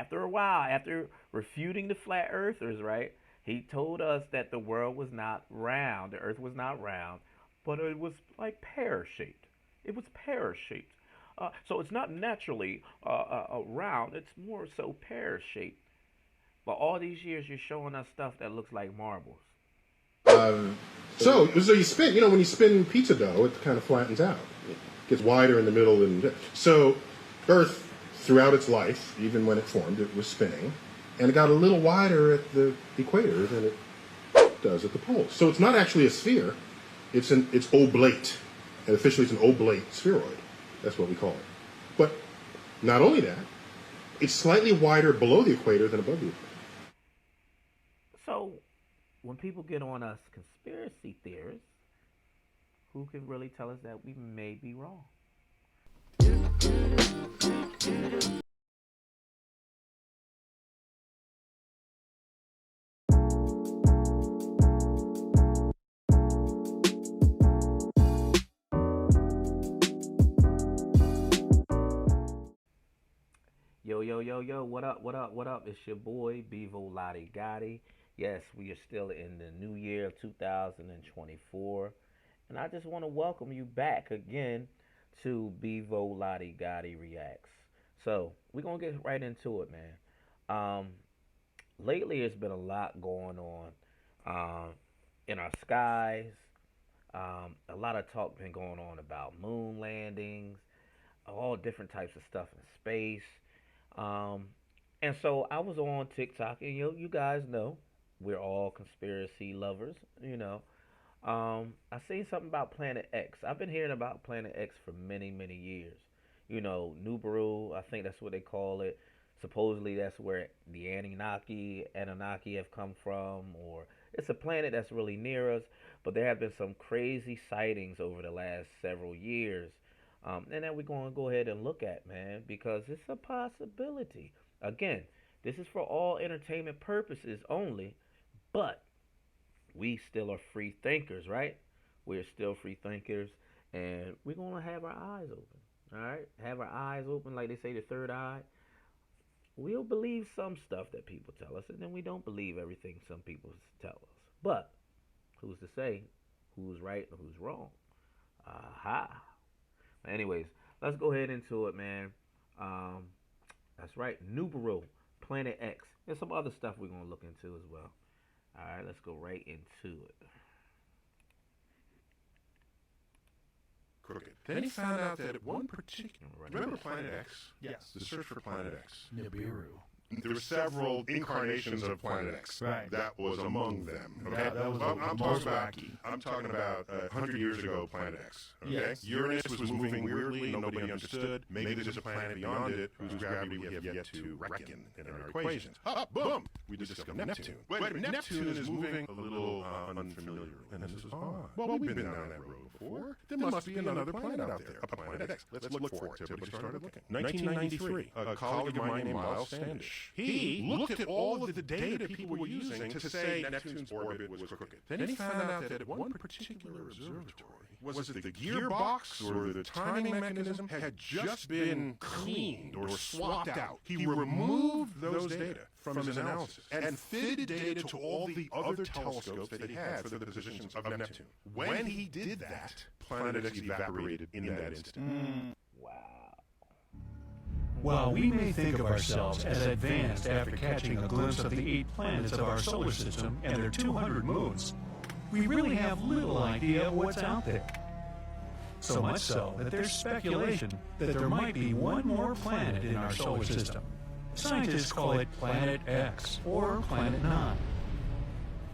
After a while, after refuting the flat earthers, right? He told us that the world was not round, the earth was not round, but it was like pear shaped. It was pear shaped. So it's not naturally round, it's more so pear shaped. But all these years, you're showing us stuff that looks like marbles. Um, so you spin. When you spin pizza dough, it kind of flattens out. It gets wider in the middle, and so Earth, throughout its life, even when it formed, it was spinning, and it got a little wider at the equator than it does at the poles. So it's not actually a sphere; it's oblate, and officially it's an oblate spheroid. That's what we call it. But not only that, it's slightly wider below the equator than above the equator. So when people get on us conspiracy theorists, who can really tell us that we may be wrong? Yo, yo, yo, yo, what up, what up, what up? It's your boy, Bivol Gotti. Yes, we are still in the new year of 2024. And I just want to welcome you back again to Beevolotti Gotti Reacts. So, we're going to get right into it, man. Lately, there's been a lot going on in our skies. A lot of talk been going on about moon landings, all different types of stuff in space. Um, and so I was on TikTok, and you guys know we're all conspiracy lovers. I seen something about Planet X. I've been hearing about Planet X for many, many years. Nibiru, I think that's what they call it. Supposedly that's where the Anunnaki have come from, or it's a planet that's really near us. But there have been some crazy sightings over the last several years, and that we're going to go ahead and look at, man, because it's a possibility. Again, this is for all entertainment purposes only, but we still are free thinkers, right? We're still free thinkers, and we're going to have our eyes open, all right? Have our eyes open, like they say, the third eye. We'll believe some stuff that people tell us, and then we don't believe everything some people tell us. But who's to say who's right and who's wrong? Aha. Anyways, let's go ahead into it, man. That's right, Nibiru, Planet X, and some other stuff we're going to look into as well. All right, let's go right into it. Crooked. Then he found out that at one particular... Remember Planet X? Yes. The search for Planet X. Nibiru. There were several incarnations of Planet X. Right. That was among them. Okay? That was I'm talking about 100 years ago, Planet X. Okay? Yes. Uranus was moving weirdly, nobody understood. Maybe there's a planet beyond it whose gravity we have yet to reckon in our equations. Boom! We discovered Neptune. Wait a minute, Neptune is moving a little unfamiliar. And this is odd. Well, we've been down that road before. There must be another planet out there, a Planet X. Let's look for it. So everybody started looking. 1993, a colleague of mine named Miles Standish. He looked at all of the data people were using to say Neptune's orbit was crooked. Then he found out that at one particular observatory, was it the gearbox or the timing mechanism, had just been cleaned or swapped out. He removed those data from his analysis and fitted data to all the other telescopes that he had for the positions of Neptune. When he did that, Planet X evaporated in that instant. Wow. While we may think of ourselves as advanced after catching a glimpse of the 8 planets of our solar system and their 200 moons, we really have little idea of what's out there. So much so that there's speculation that there might be one more planet in our solar system. Scientists call it Planet X or Planet 9.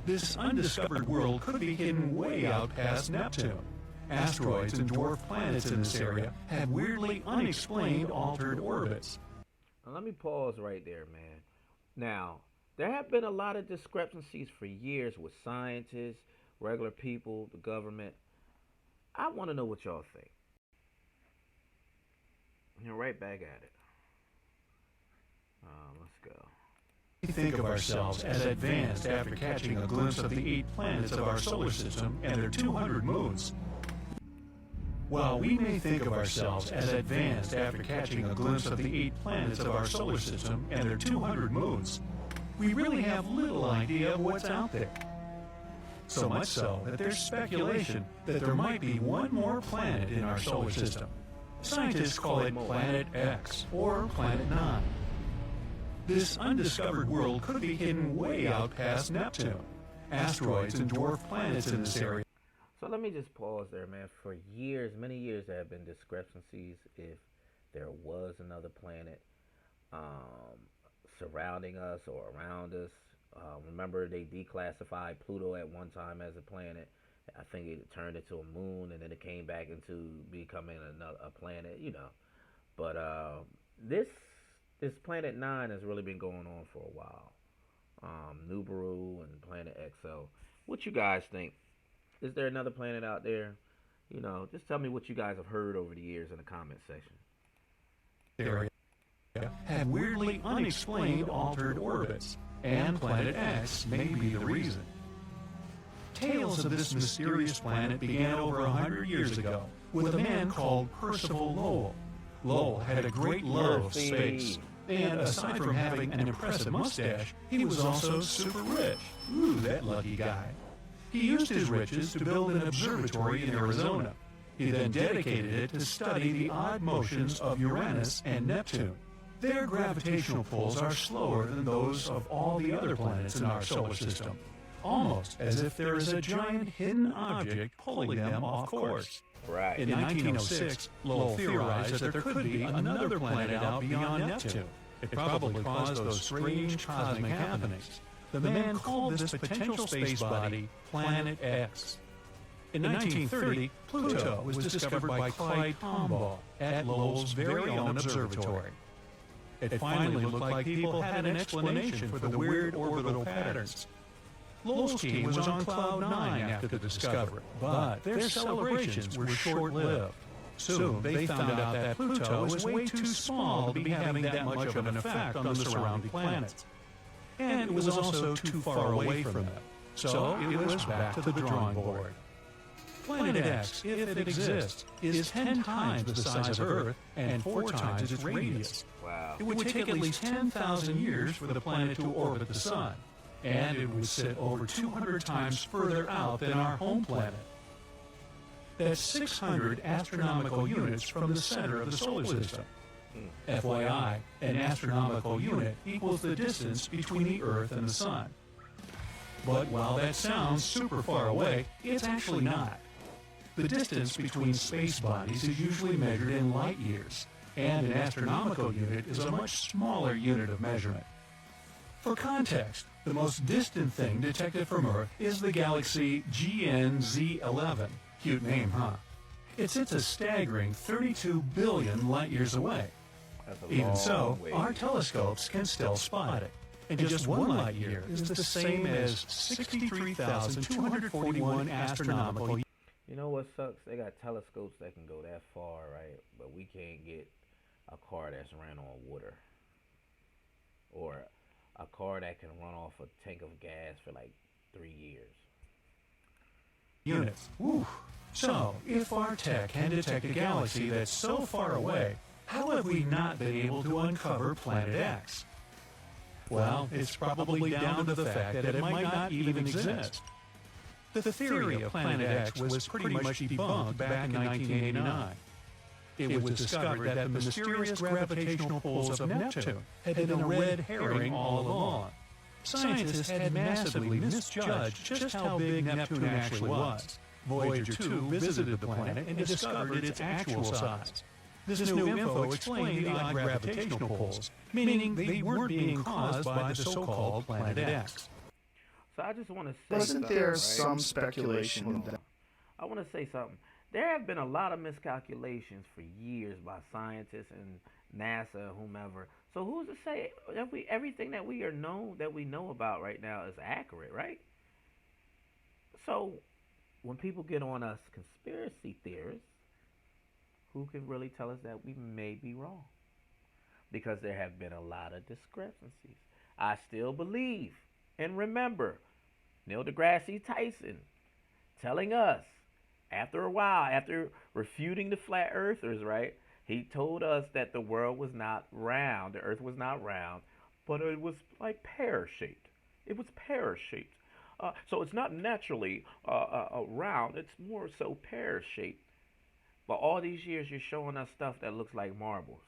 This undiscovered world could be hidden way out past Neptune. Asteroids and dwarf planets in this area have weirdly unexplained altered orbits. Now, let me pause right there, man. Now, there have been a lot of discrepancies for years with scientists, regular people, the government. I want to know what y'all think. You're right back at it. Let's go. We think of ourselves as advanced after catching a glimpse of the 8 planets of our solar system and their 200 moons. While we may think of ourselves as advanced after catching a glimpse of the 8 planets of our solar system and their 200 moons, we really have little idea of what's out there. So much so that there's speculation that there might be one more planet in our solar system. Scientists call it Planet X or Planet 9. This undiscovered world could be hidden way out past Neptune. Asteroids and dwarf planets in this area. So let me just pause there, man. For years, many years, there have been discrepancies if there was another planet surrounding us or around us. Remember, they declassified Pluto at one time as a planet. I think it turned into a moon, and then it came back into becoming a planet, you know. But this Planet 9 has really been going on for a while. Nibiru and Planet X. So, what you guys think? Is there another planet out there? You know, just tell me what you guys have heard over the years in the comment section. Area have weirdly unexplained altered orbits, and Planet X may be the reason. Tales of this mysterious planet began over 100 years ago with a man called Percival Lowell. Lowell had a great love of space, and aside from having an impressive mustache, he was also super rich. Ooh, that lucky guy. He used his riches to build an observatory in Arizona. He then dedicated it to study the odd motions of Uranus and Neptune. Their gravitational pulls are slower than those of all the other planets in our solar system, almost as if there is a giant hidden object pulling them off course. Right. In 1906, Lowell theorized that there could be another planet out beyond Neptune. It probably caused those strange cosmic happenings. The man called this potential space body Planet X. In 1930, Pluto was discovered by Clyde Tombaugh at Lowell's very own observatory. It finally looked like people had an explanation for the weird orbital patterns. Lowell's team was on cloud 9 after the discovery, but their celebrations were short-lived. Soon, they found out that Pluto was way too small to be having that much of an effect on the surrounding planets. And it was also too far away from them, so it was back to the drawing board. Planet X, if it exists, is 10 times the size of Earth and 4 times its radius. Wow. It would take at least 10,000 years for the planet to orbit the Sun, and it would sit over 200 times further out than our home planet. That's 600 astronomical units from the center of the solar system. FYI, an astronomical unit equals the distance between the Earth and the Sun. But while that sounds super far away, it's actually not. The distance between space bodies is usually measured in light years, and an astronomical unit is a much smaller unit of measurement. For context, the most distant thing detected from Earth is the galaxy GNZ11. Cute name, huh? It sits a staggering 32 billion light-years away. Even so, our telescopes can still spot it. And just 1 light-year is the same as 63,241 astronomical years. You know what sucks? They got telescopes that can go that far, right? But we can't get a car that's ran on water. Or a car that can run off a tank of gas for like 3 years. Units. Woo. So, if our tech can detect a galaxy that's so far away, how have we not been able to uncover Planet X? Well, it's probably down to the fact that it might not even exist. The theory of Planet X was pretty much debunked back in 1989. It was discovered that the mysterious gravitational pulls of Neptune had been a red herring all along. Scientists had massively misjudged just how big Neptune actually was. Voyager 2 visited the planet and discovered its actual size. This new info explained the odd gravitational pulls, meaning they weren't being caused by the so-called Planet X. So I just want to say Wasn't there some speculation that... I want to say something. There have been a lot of miscalculations for years by scientists and NASA, whomever. So who's to say that everything that we know about right now is accurate, right? So when people get on us conspiracy theorists, who can really tell us that we may be wrong? Because there have been a lot of discrepancies. I still believe and remember Neil deGrasse Tyson telling us After a while, after refuting the flat earthers, right? He told us that the world was not round, the earth was not round, but it was like pear shaped. It was pear shaped. So it's not naturally round, it's more so pear shaped. But all these years, you're showing us stuff that looks like marbles.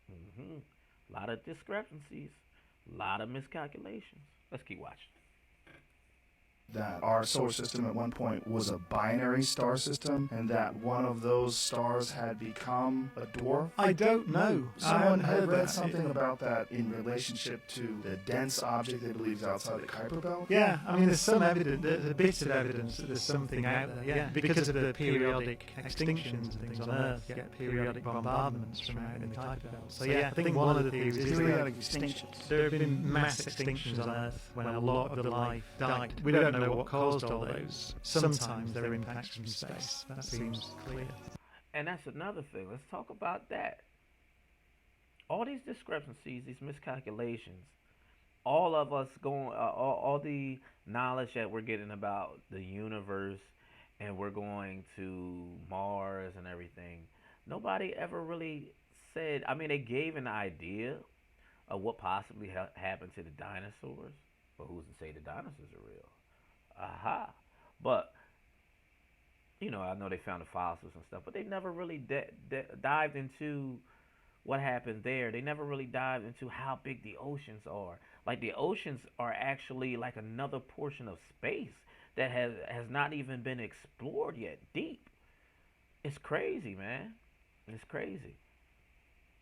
A lot of discrepancies, a lot of miscalculations. Let's keep watching. That our solar system at one point was a binary star system, and that one of those stars had become a dwarf? I don't know. Someone had read something about that in relationship to the dense object they believe is outside the Kuiper Belt. Yeah, I mean, there's some evidence, there's a bit of evidence that there's something out there, yeah. Because of the periodic extinctions and things on Earth, you get periodic bombardments from out in the Kuiper Belt. So yeah, I think one of the theories is Periodic extinctions. there have been mass extinctions on Earth when a lot of the life died. We don't know what caused all those. Sometimes there are impacts from space. That seems clear. And that's another thing. Let's talk about that. All these discrepancies, these miscalculations, all of us going, all the knowledge that we're getting about the universe, and we're going to Mars and everything. Nobody ever really said. I mean, they gave an idea of what possibly happened to the dinosaurs, but who's to say the dinosaurs are real? Aha. But, I know they found the fossils and stuff, but they never really dived into what happened there. They never really dived into how big the oceans are. Like, the oceans are actually like another portion of space that has not even been explored yet, deep. It's crazy, man. It's crazy.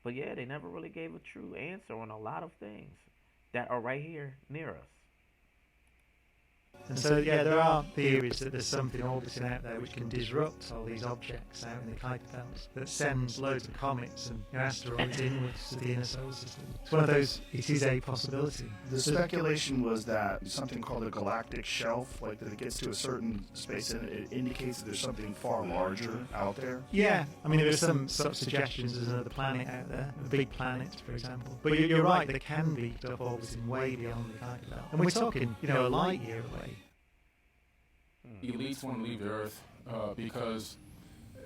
But yeah, they never really gave a true answer on a lot of things that are right here near us. And so, yeah, there are theories that there's something orbiting out there which can disrupt all these objects out in the Kuiper Belt that sends loads of comets and asteroids inwards to the inner solar system. It's one of those, it is a possibility. The speculation was that something called a galactic shelf, like that it gets to a certain space and it indicates that there's something far larger out there. Yeah, I mean, there are some sort of suggestions there's another planet out there, a big planet, for example. But you're right, there can be stuff orbiting way beyond the Kuiper Belt. And we're talking, a light year away. Elites want to leave the Earth because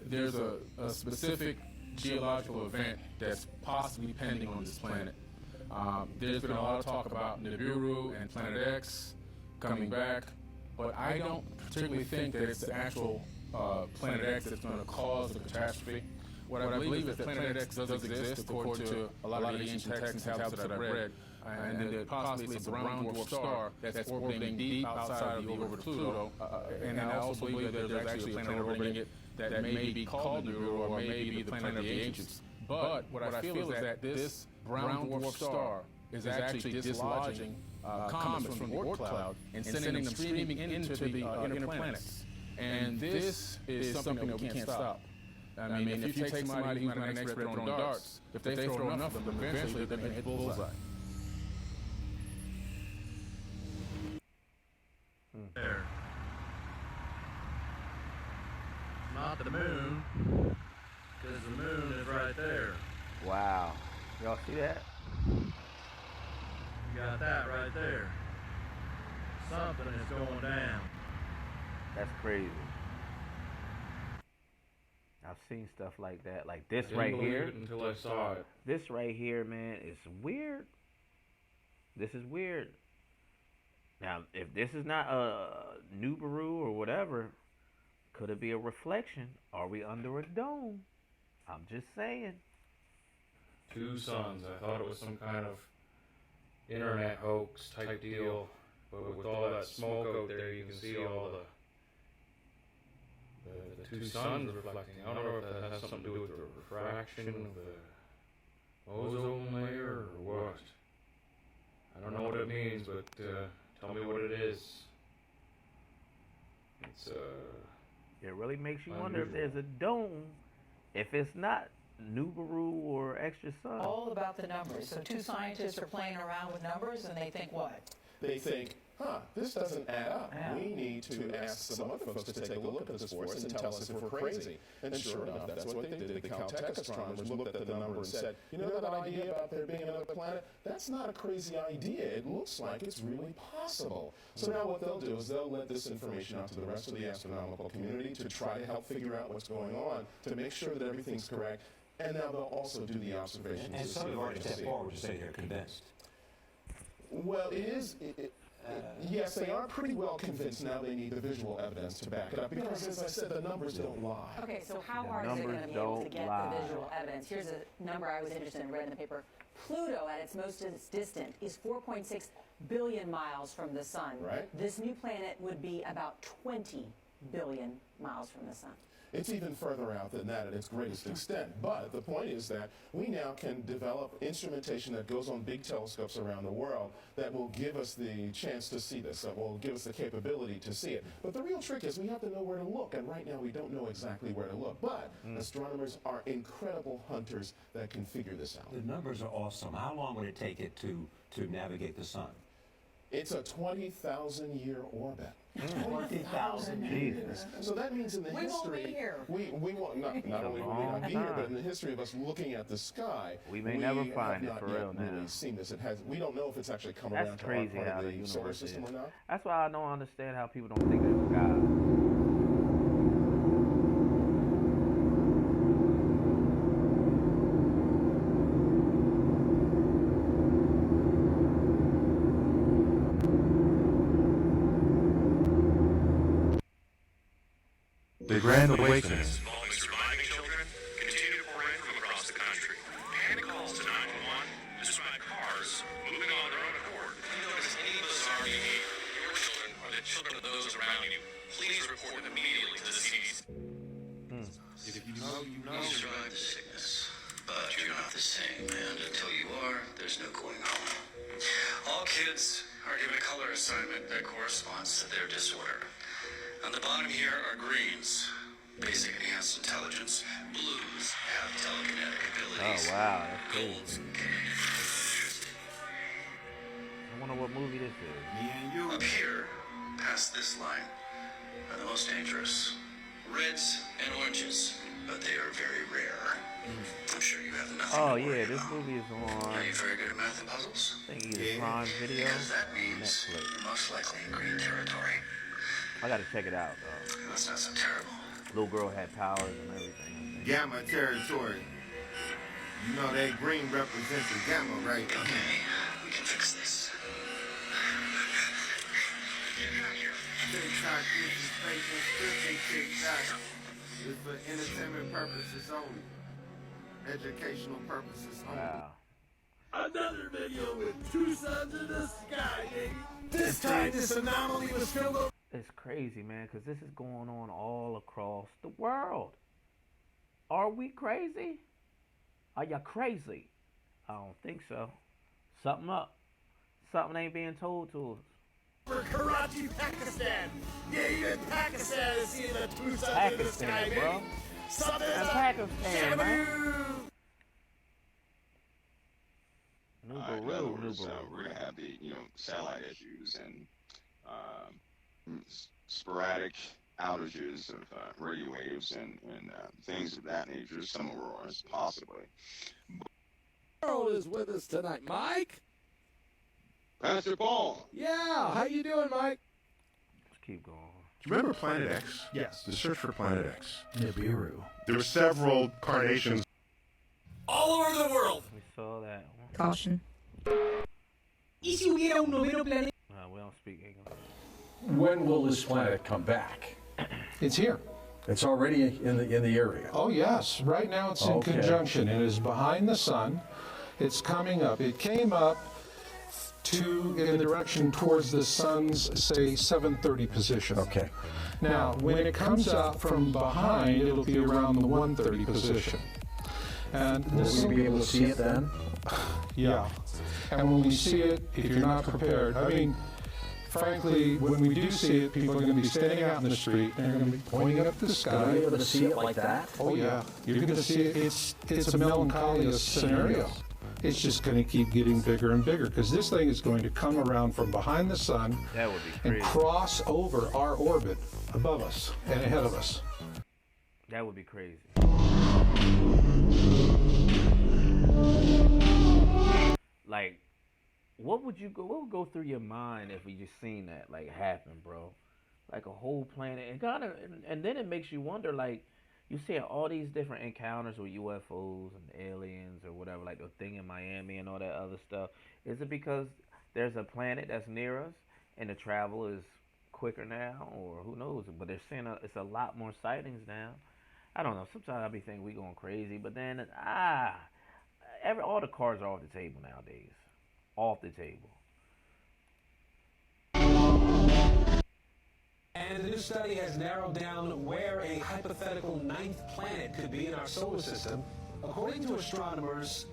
there's a specific geological event that's possibly pending on this planet. There's been a lot of talk about Nibiru and Planet X coming back, but I don't particularly think that it's the actual Planet X that's going to cause the catastrophe. What I believe is that Planet X does exist, according to a lot of the ancient texts and tablets that I've read, and that possibly it's a brown dwarf star that's orbiting deep outside of the orbit of Pluto. And I also believe that there's actually a planet orbiting it that may be called Nibiru or may be the planet of the ancients. But what I feel is that this brown dwarf star is actually dislodging comets from the Oort cloud and sending them streaming into the inner planets. And this is something that we can't stop. I mean, if you take somebody who's not an expert on darts, if they throw enough of them, eventually they're going to hit bullseye. There. Not the moon, because the moon is right there. Wow. Y'all see that? You got that right there. Something is going down. That's crazy. I've seen stuff like that. Like this right here. Until I saw it. This right here, man, is weird. This is weird. Now, if this is not a Nibiru or whatever, could it be a reflection? Are we under a dome? I'm just saying. Two suns. I thought it was some kind of internet hoax type deal, but with all that smoke out there, you can see all the two suns reflecting. I don't know if that has something to do with the refraction of the ozone layer or what. I don't know what it means, but tell me what it is. It's It really makes you wonder if there's a dome, if it's not Nibiru or extra sun. All about the numbers. So two scientists are playing around with numbers and they think what? They think this doesn't add up. We need to ask some other folks to take a look at this for us and tell us if we're crazy. And sure enough, that's what they did. The Caltech astronomers looked at the number and said, you know that idea about there being another planet? That's not a crazy idea. It looks like it's really possible. So now what they'll do is they'll let this information out to the rest of the astronomical community to try to help figure out what's going on, to make sure that everything's correct. And now they'll also do the observations. And some have already stepped forward to say they're convinced. Well, yes, they are pretty well convinced now they need the visual evidence to back it up because, as I said, the numbers don't lie. Okay, so how hard is it going to be able to get the visual evidence? Here's a number I was interested in, read in the paper. Pluto, at its most distant, is 4.6 billion miles from the sun. Right. This new planet would be about 20 billion miles from the sun. It's even further out than that at its greatest extent. But the point is that we now can develop instrumentation that goes on big telescopes around the world that will give us the chance to see this, that will give us the capability to see it. But the real trick is we have to know where to look, and right now we don't know exactly where to look. But astronomers are incredible hunters that can figure this out. The numbers are awesome. How long would it take it to navigate the sun? It's a 20,000-year orbit. 20,000 years. So that means in the history, we won't, not only will we not be here, but in the history of us looking at the sky, we may never find it for real now. Really seen this. We don't know if it's actually come That's around to crazy our part how of the the universe solar is. system or not. That's why I don't understand how people don't think there's God. The Grand Awakening. Involving surviving children continue to pour in from across the country. Panic calls to 911 describe cars moving on their own accord. If you notice any bizarre behavior, your children or the children of those around you, please report them immediately to the CDC. If you know, you know. You survived the sickness, but you're not the same, and until you are, there's no going home. All kids are given a color assignment that corresponds to their disorder. On the bottom here are greens, basic enhanced intelligence. Blues have telekinetic abilities. Oh wow, that's crazy. Golds. I wonder what movie this is. Up here, past this line, are the most dangerous. Reds and oranges, but they are very rare. I'm sure you have nothing Oh to worry yeah, this about. movie is on. Are you very good at math and puzzles? I think either Prime Video Because that or means Netflix. you're most likely in green territory. I gotta check it out though. That's not so terrible. Little girl had powers and everything. Gamma territory. You know that green represents the gamma, right? Okay, we can fix this. Get out here. TikTok uses fake and scripting TikTok. It's for entertainment purposes only. Educational purposes only. Wow. Another video with two suns in the sky, baby. This time this anomaly was filled up. It's crazy, man, because this is going on all across the world. Are we crazy? Are you crazy? I don't think so. Something up. Something ain't being told to us. For Karachi, Pakistan. Yeah, even Pakistan is seeing the two suns in the sky, Pakistan, baby. bro. Something's That's up. Pakistan, man. We're gonna have the satellite issues and sporadic outages of radio waves and things of that nature, some auroras possibly. Earl is with us tonight, Mike. Pastor Paul. Yeah, how you doing, Mike? Let's keep going. Do you remember Planet X? Yes. The search for Planet X. Nibiru. There were several carnations. All over the world. We saw that one. Caution. ¿Y si hubiera un noveno planeta? We don't speak English. When will this planet come back? It's here. It's already in the area. Oh, yes. Right now it's in conjunction. It is behind the sun. It's coming up. It came up in the direction towards the sun's, say, 7:30 position. Okay. Now, when it comes up from behind, it'll be around the 1:30 position. And Will we be able to see it then? Yeah. And when we see it, if you're not prepared, I mean, frankly, when we do see it, people are going to be standing out in the street, and they're going to be pointing up the sky. Are we able to see it like that? Oh, yeah. You're going to see it. It's a melancholy scenario. It's just going to keep getting bigger and bigger because this thing is going to come around from behind the sun That would be and crazy. cross over our orbit above us and ahead of us. That would be crazy. Like, what would go through your mind if we just seen that like happen, bro? Like a whole planet, and and then it makes you wonder, like, you see all these different encounters with UFOs and aliens or whatever, like the thing in Miami and all that other stuff. Is it because there's a planet that's near us and the travel is quicker now, or who knows? But they're saying it's a lot more sightings now. I don't know. Sometimes I be thinking we going crazy, but then all the cards are off the table nowadays. Off the table. And the new study has narrowed down where a hypothetical ninth planet could be in our solar system. According to astronomers,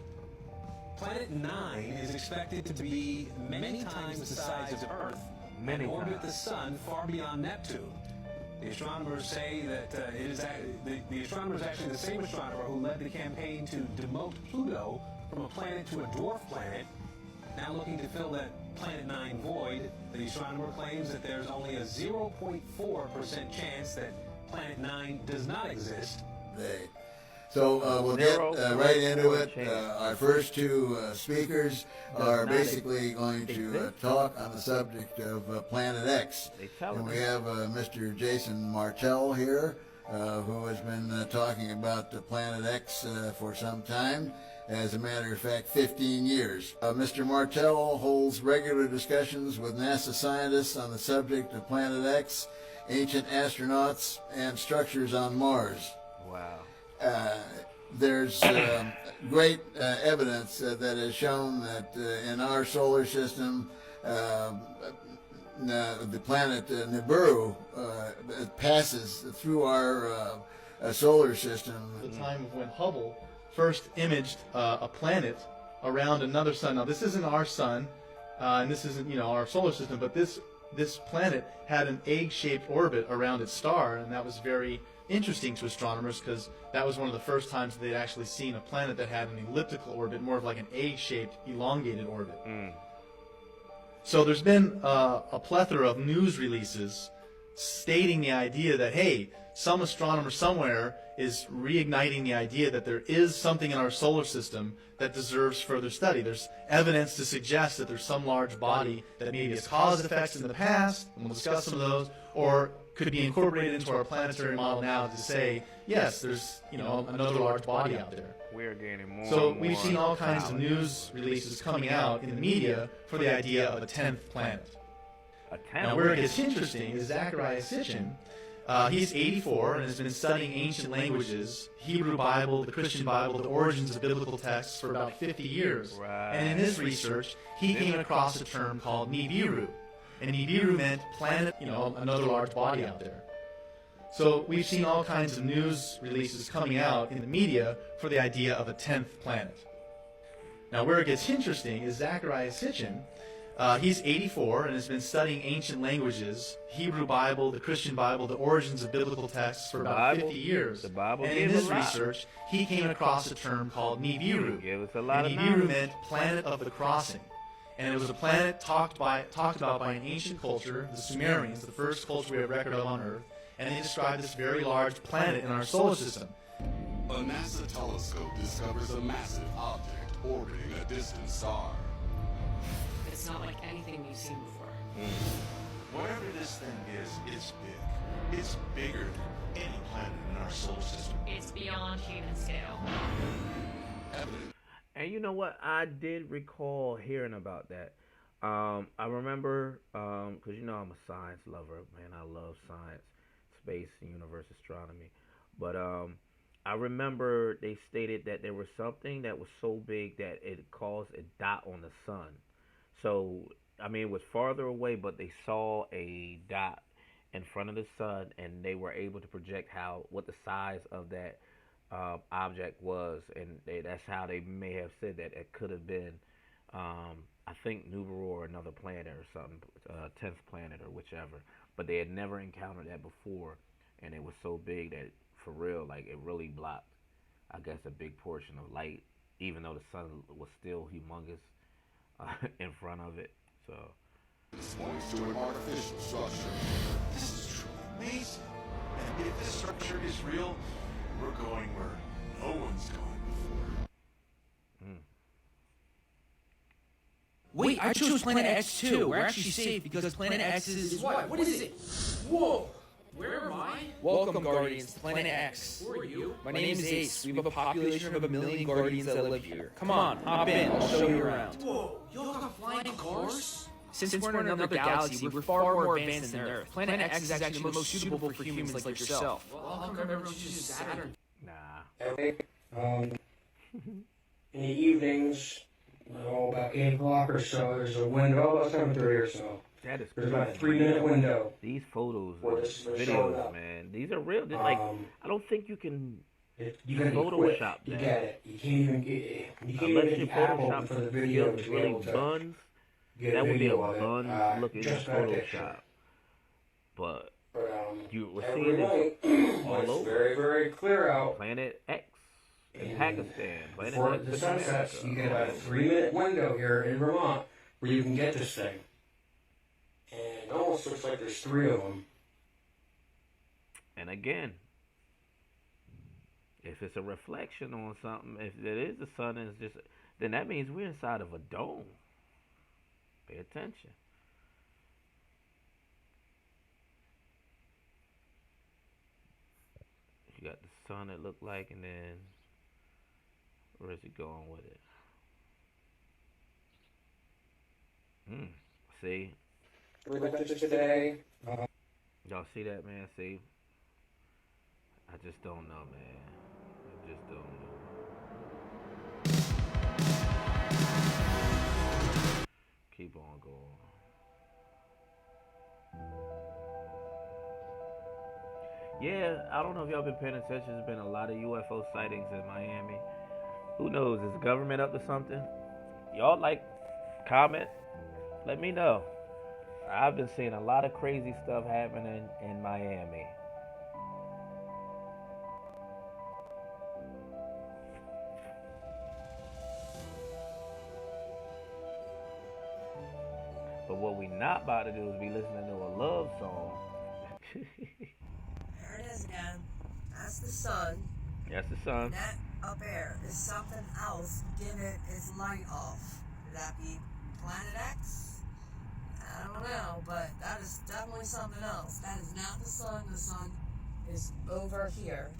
Planet 9 is expected to be many times the size of Earth and orbit the Sun far beyond Neptune. The astronomers say that the astronomer is actually the same astronomer who led the campaign to demote Pluto from a planet to a dwarf planet. Now looking to fill that Planet 9 void, the astronomer claims that there's only a 0.4% chance that Planet 9 does not exist. So we'll get right into it. Our first two speakers are basically going to talk on the subject of Planet X. And we have Mr. Jason Martell here, who has been talking about Planet X for some time. As a matter of fact, 15 years. Mr. Martell holds regular discussions with NASA scientists on the subject of Planet X, ancient astronauts, and structures on Mars. Wow. There's great evidence that has shown that in our solar system, the planet Nibiru passes through our solar system. The time of when Hubble first imaged a planet around another sun. Now, this isn't our sun, and this isn't our solar system, but this planet had an egg-shaped orbit around its star, and that was very interesting to astronomers because that was one of the first times they'd actually seen a planet that had an elliptical orbit, more of like an egg-shaped, elongated orbit. So there's been a plethora of news releases stating the idea that, hey, some astronomer somewhere is reigniting the idea that there is something in our solar system that deserves further study. There's evidence to suggest that there's some large body that maybe has caused effects in the past, and we'll discuss some of those, or could be incorporated into our planetary model now to say, yes, there's another large body out there. We're getting more. So we've seen all kinds of news releases coming out in the media for the idea of a 10th planet. A 10th? Now, where it gets interesting is Zachariah Sitchin. He's 84 and has been studying ancient languages, Hebrew Bible, the Christian Bible, the origins of biblical texts for about 50 years. Right. And in his research, he came across a term called Nibiru. And Nibiru meant planet, another large body out there. So we've seen all kinds of news releases coming out in the media for the idea of a 10th planet. Now, where it gets interesting is Zachariah Sitchin. He's 84 and has been studying ancient languages, Hebrew Bible, the Christian Bible, the origins of biblical texts for about 50 years. The Bible and in his research, he came across a term called Nibiru. Give us a lot and of Nibiru knowledge. meant planet of the crossing. And it was a planet talked about by an ancient culture, the Sumerians, the first culture we have record of on Earth, and they described this very large planet in our solar system. A NASA telescope discovers a massive object orbiting a distant star. It's not like anything we've seen before. Whatever this thing is, it's big. It's bigger than any planet in our solar system. It's beyond human scale. And you know what? I did recall hearing about that. I remember, because I'm a science lover, man. I love science, space, and universe astronomy. But I remember they stated that there was something that was so big that it caused a dot on the sun. So, it was farther away, but they saw a dot in front of the sun, and they were able to project what the size of that object was, and that's how they may have said that it could have been, I think, Nibiru or another planet or something, 10th planet or whichever. But they had never encountered that before, and it was so big that, for real, like, it really blocked, I guess, a big portion of light, even though the sun was still humongous in front of it. So This points to an artificial structure. This is truly amazing. And if this structure is real, we're going where no one's gone before. Wait, I chose Planet X too. We're actually safe because Planet X is what? What is it? Whoa! Where am I? Welcome, Guardians, to Planet X. Who are you? My name is Ace. We have a population of 1 million Guardians that live here. Come on, hop in. I'll show you around. Whoa, y'all got flying cars? Since we're in another galaxy, we're far more advanced than Earth. Planet X is actually the most suitable for humans like yourself. Well, how come everyone chooses Saturn? Nah. In the evenings, about 8 o'clock or so, there's a window, about 7:30 or so. That is There's about a crazy. 3-minute window. These photos, where this is showing videos, up. man, these are real. They're like, I don't think you can You gotta be quick Photoshop to that. get it. You can't even get Unless get you the app open Photoshop for the video skills to be really able to buns, get that a would be a video of it. buns looking Just got a picture. Photoshop. But you were every seeing night, this when all it's over. very, very clear out. Planet X in And Pakistan. Planet before X the in sun sets, America. you get about a 3-minute window here in Vermont where you can get this thing. And it almost looks like there's 3 of them. And again, if it's a reflection on something, if it is the sun, and it's just, then that means we're inside of a dome. Pay attention. You got the sun it looked like, and then where is it going with it? See? We looked at it today. Y'all see that, man? See? I just don't know, man. I just don't know. Keep on going. Yeah, I don't know if y'all been paying attention. There's been a lot of UFO sightings in Miami. Who knows? Is the government up to something? Y'all like, comment, let me know. I've been seeing a lot of crazy stuff happening in Miami. But what we not about to do is be listening to a love song. There it is again. That's the sun. That's the sun. And that up there is something else giving it its light off. Could that be Planet X? I don't know, but that is definitely something else. That is not the sun. The sun is over here.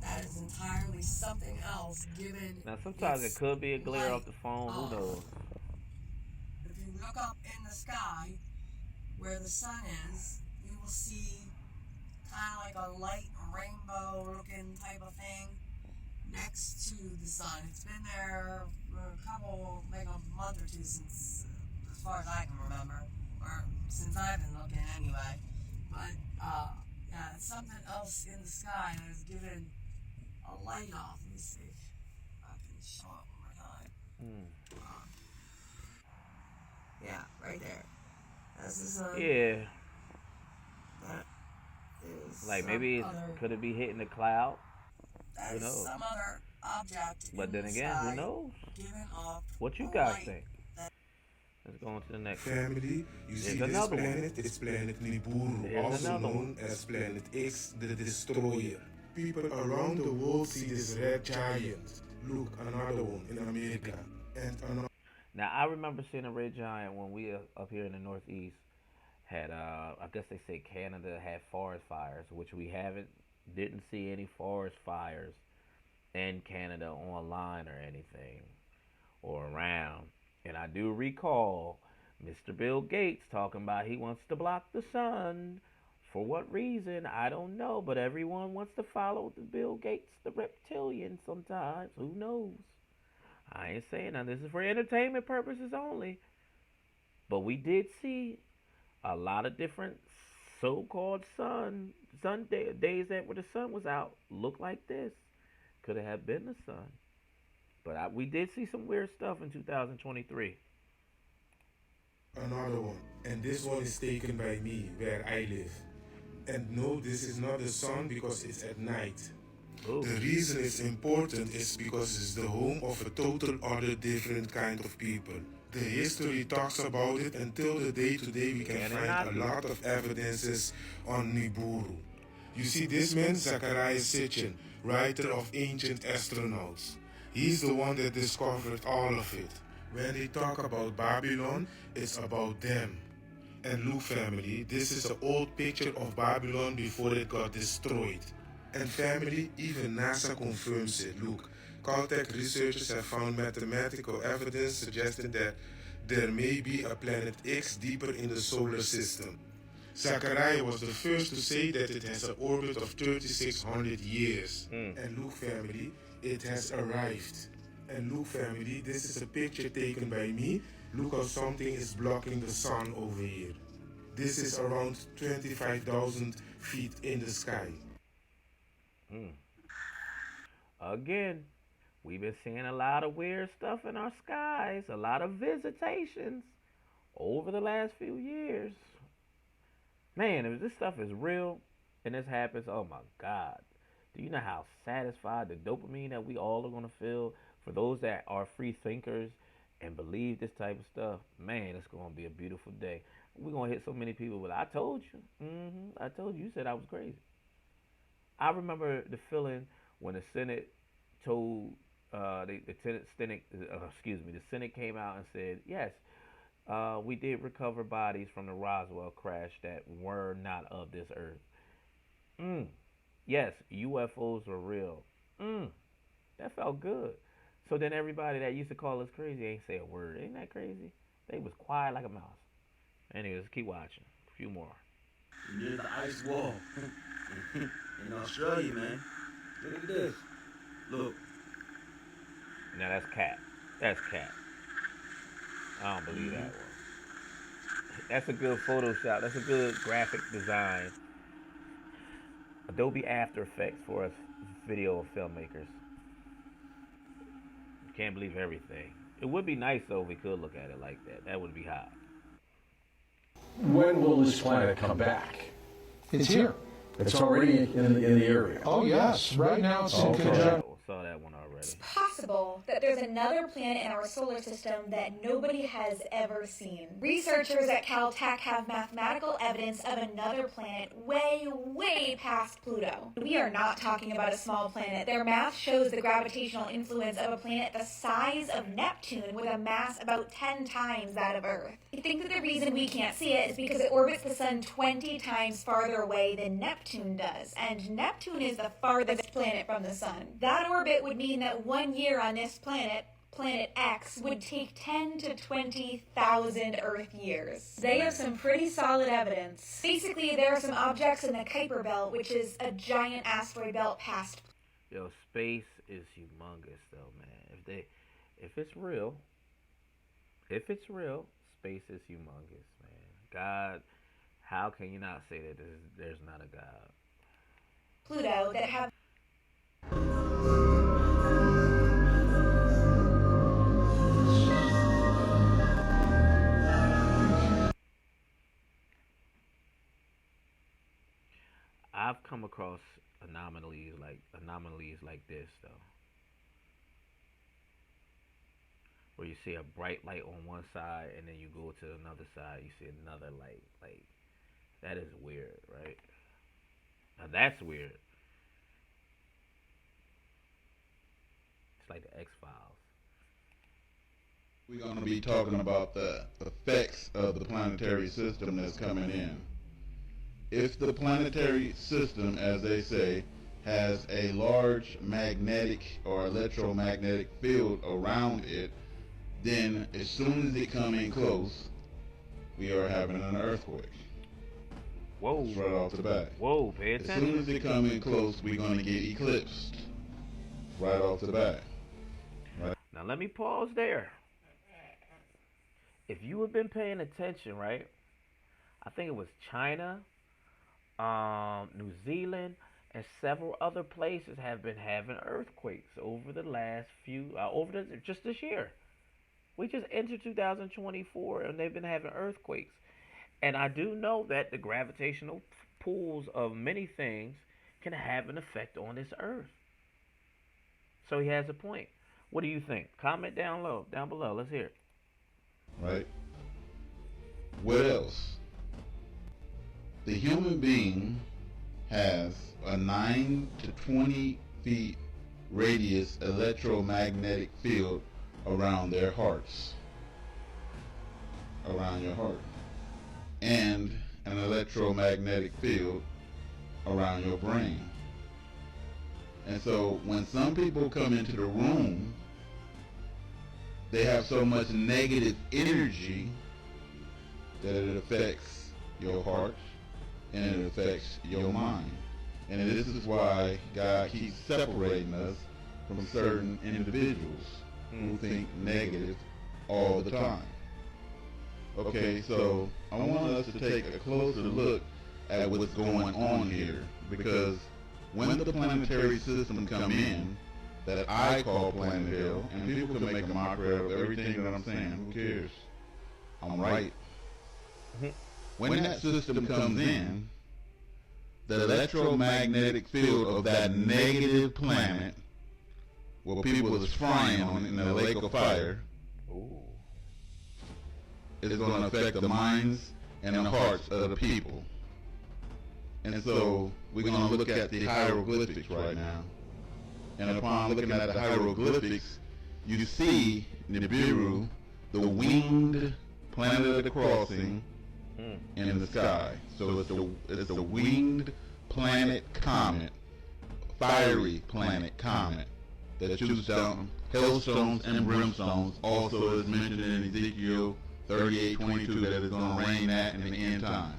That is entirely something else given. Now sometimes it could be a glare light off the phone. Who knows? If you look up in the sky where the sun is, you will see kind of like a light rainbow looking type of thing next to the sun. It's been there for like a month or two since, as far as I can remember, or since I've been looking anyway. But yeah, it's something else in the sky that is giving a light off. Let me see if I can show it one more time. Yeah, right there. That's the sun. Yeah. That is Like maybe could it be hitting the cloud? That Who is knows? some other object. But in then the again, sky who knows? giving off What you a guys light. think? Let's go on to the next one. Family, you see There's this another planet? It's planet Nibiru, There's also another known one. as Planet X, the Destroyer. People around the world see this red giant. Look, another one in America. And another. Now I remember seeing a red giant when we up here in the Northeast had I guess they say Canada had forest fires, which we didn't see any forest fires in Canada online or anything or around. And I do recall Mr. Bill Gates talking about he wants to block the sun. For what reason? I don't know, but everyone wants to follow the Bill Gates, the reptilian sometimes. Who knows? I ain't saying that. This is for entertainment purposes only. But we did see a lot of different so-called days that where the sun was out look like this. Could it have been the sun? But we did see some weird stuff in 2023. Another one. And this one is taken by me, where I live. And no, this is not the sun because it's at night. Ooh. The reason it's important is because it's the home of a total other different kind of people. The history talks about it until the day today we can find a lot of evidences on Nibiru. You see this man, Zachariah Sitchin, writer of Ancient Astronauts. He's the one that discovered all of it. When they talk about Babylon, it's about them. And look family, this is an old picture of Babylon before it got destroyed. And family, even NASA confirms it. Look, Caltech researchers have found mathematical evidence suggesting that there may be a planet X deeper in the solar system. Zachariah was the first to say that it has an orbit of 3,600 years. And look family, it has arrived. And look family, this is a picture taken by me. Look how something is blocking the sun over here. This is around 25,000 feet in the sky. Again, we've been seeing a lot of weird stuff in our skies, a lot of visitations over the last few years. Man, if this stuff is real and this happens, oh my God. Do you know how satisfied the dopamine that we all are going to feel for those that are free thinkers and believe this type of stuff? Man, it's going to be a beautiful day. We're going to hit so many people with, I told you. I told you. You said I was crazy. I remember the feeling when the Senate told the Senate came out and said, yes, we did recover bodies from the Roswell crash that were not of this earth. Yes, UFOs were real. That felt good. So then everybody that used to call us crazy ain't say a word. Ain't that crazy? They was quiet like a mouse. Anyways, keep watching. A few more. Near the ice wall. In Australia, man. Look at this. Look. Now that's cat. That's cat. I don't believe that one. That's a good Photoshop. That's a good graphic design. Adobe After Effects for us video filmmakers. Can't believe everything. It would be nice though if we could look at it like that. That would be hot. When will this planet come back? It's here. It's already in the area. Oh, yes. Right now it's in conjunction. Saw that one already. It's possible that there's another planet in our solar system that nobody has ever seen. Researchers at Caltech have mathematical evidence of another planet way, way past Pluto. We are not talking about a small planet. Their math shows the gravitational influence of a planet the size of Neptune with a mass about 10 times that of Earth. I think that the reason we can't see it is because it orbits the sun 20 times farther away than Neptune does, and Neptune is the farthest planet from the sun. That orbit would mean that 1 year on this planet, Planet X, would take 10 to 20,000 Earth years. They have some pretty solid evidence. Basically, there are some objects in the Kuiper Belt, which is a giant asteroid belt past. Yo, space is humongous though, man. If it's real, space is humongous, man. God, how can you not say that there's not a God? Pluto that have I've come across anomalies like this though, where you see a bright light on one side and then you go to another side, you see another light. Like, that is weird, right? Now that's weird. It's like the X-Files. We're going to be talking about the effects of the planetary system that's coming in. If the planetary system, as they say, has a large magnetic or electromagnetic field around it, then as soon as it comes in close, we are having an earthquake. Whoa. That's right off the bat. Whoa, pay attention. As soon as it comes in close, we're going to get eclipsed. Right off the bat. Right. Now let me pause there. If you have been paying attention, right? I think it was China, New Zealand, and several other places have been having earthquakes over the last just this year. We just entered 2024 and they've been having earthquakes. And I do know that the gravitational pulls of many things can have an effect on this earth. So he has a point. What do you think? Comment down below. Let's hear it. Right? What else? The human being has a 9 to 20 feet radius electromagnetic field around their hearts. Around your heart. And an electromagnetic field around your brain. And so when some people come into the room, they have so much negative energy that it affects your heart and it affects your mind. And this is why God keeps separating us from certain individuals who think negative all the time. Okay, so I want us to take a closer look at what's going on here, because when the planetary system come in, that I call Planet Hell, and people can make a mockery of everything that I'm saying, who cares? I'm right. When that system comes in, the electromagnetic field of that negative planet, where people is frying on in a lake of fire, is going to affect the minds and the hearts of the people. And so we're going to look at the hieroglyphics right now. And upon looking at the hieroglyphics, you see Nibiru, the winged planet of the crossing, in the sky. So it's a winged planet comet, fiery planet comet, that shoots down hailstones and brimstones. Also is mentioned in Ezekiel 38:22 that is going to rain that in the end time.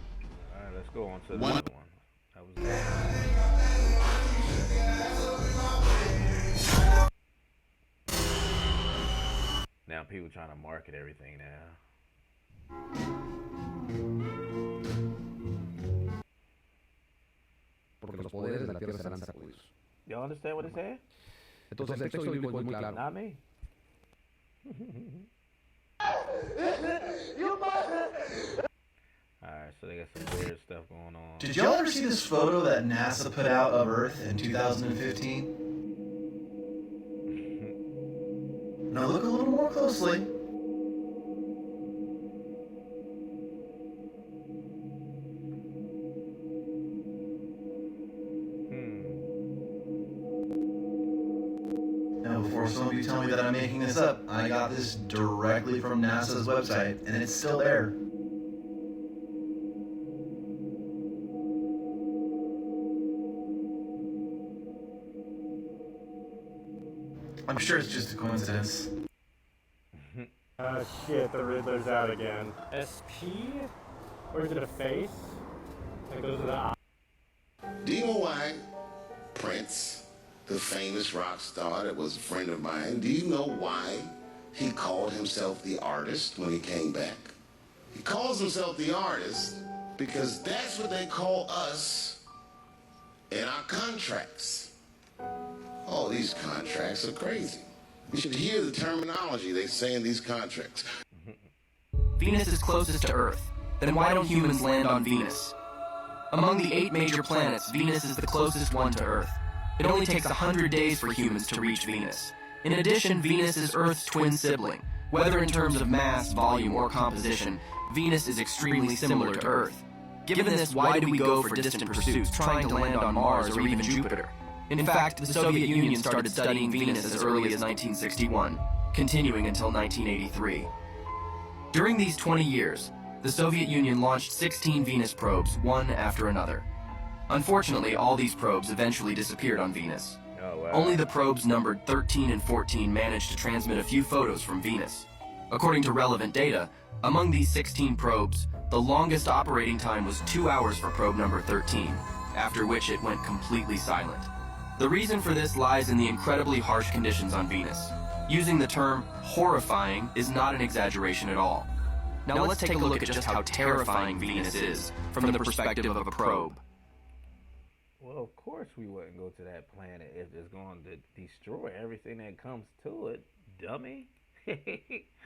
All right, let's go on to the other one. Now people trying to market everything now. Y'all understand what it said? Entonces el texto bíblico es muy claro. Not me. Alright, so they got some weird stuff going on. Did y'all ever see this photo that NASA put out of Earth in 2015? Now look a little more closely. Now before some of you tell me that I'm making this up, I got this directly from NASA's website, and it's still there. I'm sure it's just a coincidence. Shit, the Riddler's out again. SP? Or is it a face? Like those are the eyes. Do you know why Prince, the famous rock star that was a friend of mine, do you know why he called himself the artist when he came back? He calls himself the artist because that's what they call us in our contracts. Oh, these contracts are crazy. You should hear the terminology they say in these contracts. Venus is closest to Earth. Then why don't humans land on Venus? Among the 8 major planets, Venus is the closest one to Earth. It only takes 100 days for humans to reach Venus. In addition, Venus is Earth's twin sibling. Whether in terms of mass, volume, or composition, Venus is extremely similar to Earth. Given this, why do we go for distant pursuits, trying to land on Mars or even Jupiter? In fact, the Soviet Union started studying Venus as early as 1961, continuing until 1983. During these 20 years, the Soviet Union launched 16 Venus probes, one after another. Unfortunately, all these probes eventually disappeared on Venus. Oh, wow. Only the probes numbered 13 and 14 managed to transmit a few photos from Venus. According to relevant data, among these 16 probes, the longest operating time was 2 hours for probe number 13, after which it went completely silent. The reason for this lies in the incredibly harsh conditions on Venus. Using the term horrifying is not an exaggeration at all. Now let's take a look at just how terrifying Venus is from the perspective of a probe. Well, of course we wouldn't go to that planet if it's going to destroy everything that comes to it, dummy.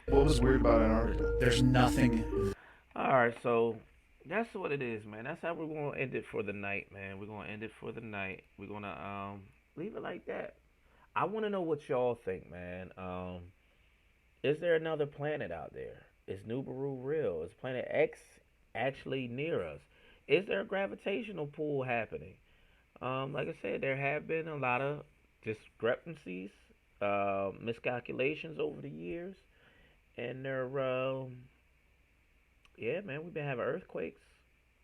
What was weird about Antarctica? There's nothing. Alright, so that's what it is, man. That's how we're going to end it for the night, man. We're going to end it for the night. We're going to leave it like that. I want to know what y'all think, man. Is there another planet out there? Is Nibiru real? Is Planet X actually near us? Is there a gravitational pull happening? Like I said, there have been a lot of discrepancies, miscalculations over the years, and yeah, man, we've been having earthquakes,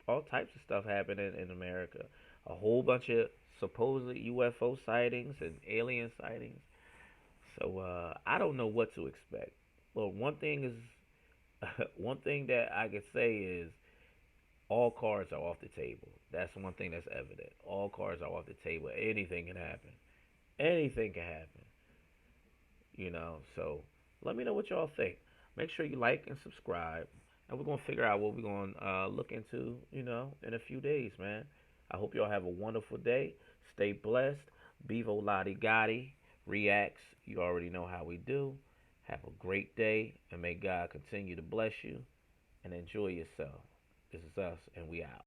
all types of stuff happening in America. A whole bunch of supposed UFO sightings and alien sightings. So I don't know what to expect. Well, one thing is, one thing that I could say is all cards are off the table. That's one thing that's evident. All cards are off the table. Anything can happen. Anything can happen. So let me know what y'all think. Make sure you like and subscribe. And we're going to figure out what we're going to look into, in a few days, man. I hope y'all have a wonderful day. Stay blessed. Bivol Gotti reacts. You already know how we do. Have a great day, and may God continue to bless you, and enjoy yourself. This is us, and we out.